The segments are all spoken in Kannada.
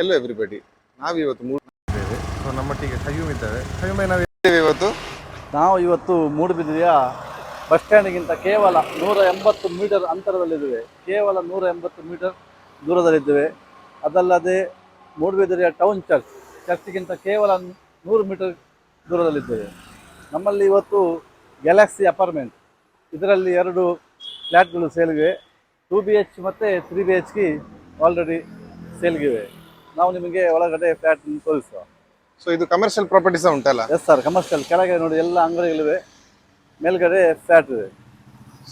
ಹೆಲೋ ಎವ್ರಿಬಡಿ, ನಾವಿವತ್ತು ಮೂಡಿದ್ದೇವೆ. ಸೊ ನಮ್ಮೊಟ್ಟಿಗೆ ಕಯ್ಯೂಮ್ ಇದ್ದಾರೆ. ಕಯ್ಯೂಮೆ, ನಾವು ಇದ್ದೇವೆ ಇವತ್ತು. ನಾವು ಇವತ್ತು ಮೂಡುಬಿದಿರೆಯ ಬಸ್ ಸ್ಟ್ಯಾಂಡ್ಗಿಂತ ಕೇವಲ 180 ಮೀಟರ್ ಅಂತರದಲ್ಲಿದ್ದೇವೆ. ಕೇವಲ 180 ಮೀಟರ್ ದೂರದಲ್ಲಿದ್ದೇವೆ. ಅದಲ್ಲದೆ ಮೂಡುಬಿದಿರೆಯ ಟೌನ್ ಚರ್ಚ್ಗಿಂತ ಕೇವಲ 100 ಮೀಟರ್ ದೂರದಲ್ಲಿದ್ದೇವೆ. ನಮ್ಮಲ್ಲಿ ಇವತ್ತು ಗ್ಯಾಲಕ್ಸಿ ಅಪಾರ್ಟ್ಮೆಂಟ್, ಇದರಲ್ಲಿ 2 ಫ್ಲ್ಯಾಟ್ಗಳು ಸೇಲ್ಗಿವೆ. 2BH ಮತ್ತು 3BHK ಆಲ್ರೆಡಿ ಸೇಲ್ಗಿವೆ. ನಾವು ನಿಮಗೆ ಒಳಗಡೆ ಫ್ಲ್ಯಾಟ್ ತೋರಿಸುವ. ಸೊ ಇದು ಕಮರ್ಷಿಯಲ್ ಪ್ರಾಪರ್ಟೀಸ್ ಉಂಟಲ್ಲ? Yes sir, commercial. ಕೆಳಗೆ ನೋಡಿ ಎಲ್ಲ ಅಂಗಡಿಗಳಿವೆ, ಮೇಲ್ಗಡೆ ಫ್ಲ್ಯಾಟ್ ಇದೆ.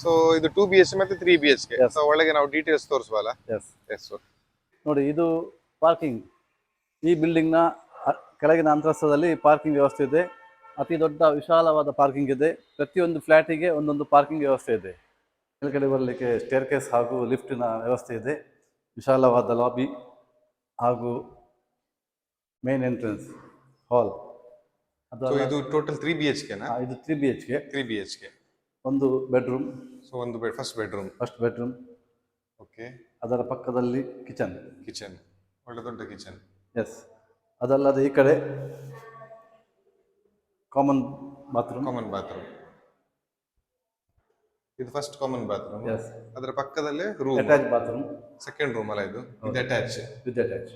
ಸೊ ಇದು 2BH ಮತ್ತೆ 3BHK. ಸೊ ಒಳಗೆ ನಾವು ಡೀಟೇಲ್ಸ್ ತೋರಿಸುವಲ್ಲ? ಎಸ್ ಎಸ್ ನೋಡಿ, ಇದು ಪಾರ್ಕಿಂಗ್. ಈ ಬಿಲ್ಡಿಂಗ್ನ ಕೆಳಗಿನ ಅಂತಸ್ತದಲ್ಲಿ ಪಾರ್ಕಿಂಗ್ ವ್ಯವಸ್ಥೆ ಇದೆ. ಅತಿ ದೊಡ್ಡ ವಿಶಾಲವಾದ ಪಾರ್ಕಿಂಗ್ ಇದೆ. ಪ್ರತಿಯೊಂದು ಫ್ಲ್ಯಾಟಿಗೆ ಒಂದೊಂದು ಪಾರ್ಕಿಂಗ್ ವ್ಯವಸ್ಥೆ ಇದೆ. ಮೇಲ್ಗಡೆ ಬರಲಿಕ್ಕೆ ಸ್ಟೇರ್ಕೇಸ್ ಹಾಗೂ ಲಿಫ್ಟಿನ ವ್ಯವಸ್ಥೆ ಇದೆ. ವಿಶಾಲವಾದ ಲಾಬಿ ಹಾಗೂ ಮೇನ್ ಎಂಟ್ರೆನ್ಸ್ ಹಾಲ್. ಇದು ಟೋಟಲ್ 3BHK ನಾ? ಇದು 3BHK. 3BHK. ಒಂದು ಬೆಡ್ರೂಮ್. ಸೊ ಒಂದು ಫಸ್ಟ್ ಬೆಡ್ರೂಮ್. ಓಕೆ. ಅದರ ಪಕ್ಕದಲ್ಲಿ ಕಿಚನ್. ಒಳ್ಳೆ ದೊಡ್ಡ ಕಿಚನ್. ಎಸ್. ಅದಲ್ಲದೆ ಈ ಕಡೆ ಕಾಮನ್ ಬಾತ್ರೂಮ್. ಇದು ಫಸ್ಟ್ ಕಾಮನ್ ಬಾತ್ರೂಮ್. ಎಸ್. ಅದರ ಪಕ್ಕದಲ್ಲೇ room, attach bathroom. Second room ಅಲ್ಲ ಇದು? With attach.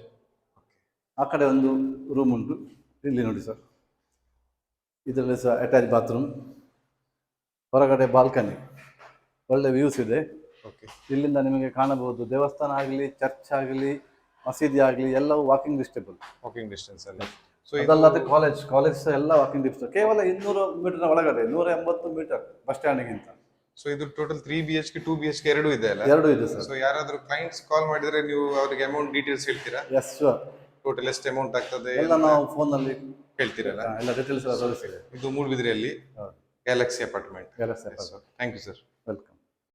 ಆ ಕಡೆ ಒಂದು ರೂಮ್ ಉಂಟು. ಇಲ್ಲಿ ನೋಡಿ ಸರ್, ಇದರಲ್ಲಿ ಸಹ ಅಟ್ಯಾಚ್ ಬಾತ್ರೂಮ್. ಹೊರಗಡೆ ಬಾಲ್ಕನಿ, ಒಳ್ಳೆ ವ್ಯೂಸ್ ಇದೆ. ಇಲ್ಲಿಂದ ನಿಮಗೆ ಕಾಣಬಹುದು ದೇವಸ್ಥಾನ ಆಗಲಿ, ಚರ್ಚ್ ಆಗಲಿ, ಮಸೀದಿ ಆಗಲಿ, ಎಲ್ಲವೂ ವಾಕಿಂಗ್ ಡಿಸ್ಟೆನ್ಸ್ ಅಲ್ಲಿ. ಅದಲ್ಲದೆ ಕಾಲೇಜ್ ಸಹ ಎಲ್ಲ ವಾಕಿಂಗ್ ಡಿಸ್ಟೆನ್ಸ್. ಕೇವಲ 200 ಮೀಟರ್ನ ಒಳಗಡೆ, 180 ಮೀಟರ್ ಬಸ್ ಸ್ಟ್ಯಾಂಡ್ಗಿಂತ. ಸೊ ಇದು ಟೋಟಲ್ 3BHK 2BHK ಎರಡೂ ಇದೆ ಅಲ್ಲ? ಎರಡೂ ಇದೆ ಸರ್. ಸೊ ಯಾರಾದ್ರೂ ಕ್ಲೈಂಟ್ಸ್ ಕಾಲ್ ಮಾಡಿದ್ರೆ ನೀವು ಅವರಿಗೆ ಅಮೌಂಟ್ ಡೀಟೇಲ್ಸ್ ಹೇಳ್ತೀರಾ? Yes sure. ಟೋಟಲ್ ಎಷ್ಟು ಅಮೌಂಟ್ ಆಗ್ತದೆ ಎಲ್ಲ ನಾವು ಫೋನಲ್ಲಿ ಹೇಳ್ತೀರಲ್ಲ? ಎಲ್ಲ ಡೀಟೇಲ್ಸ್ ಎಲ್ಲ ತೋರಿಸಿದೆ. ಇದು ಮೂಡುಬಿದಿರೆಯಲ್ಲಿ Galaxy apartment. Thank you sir.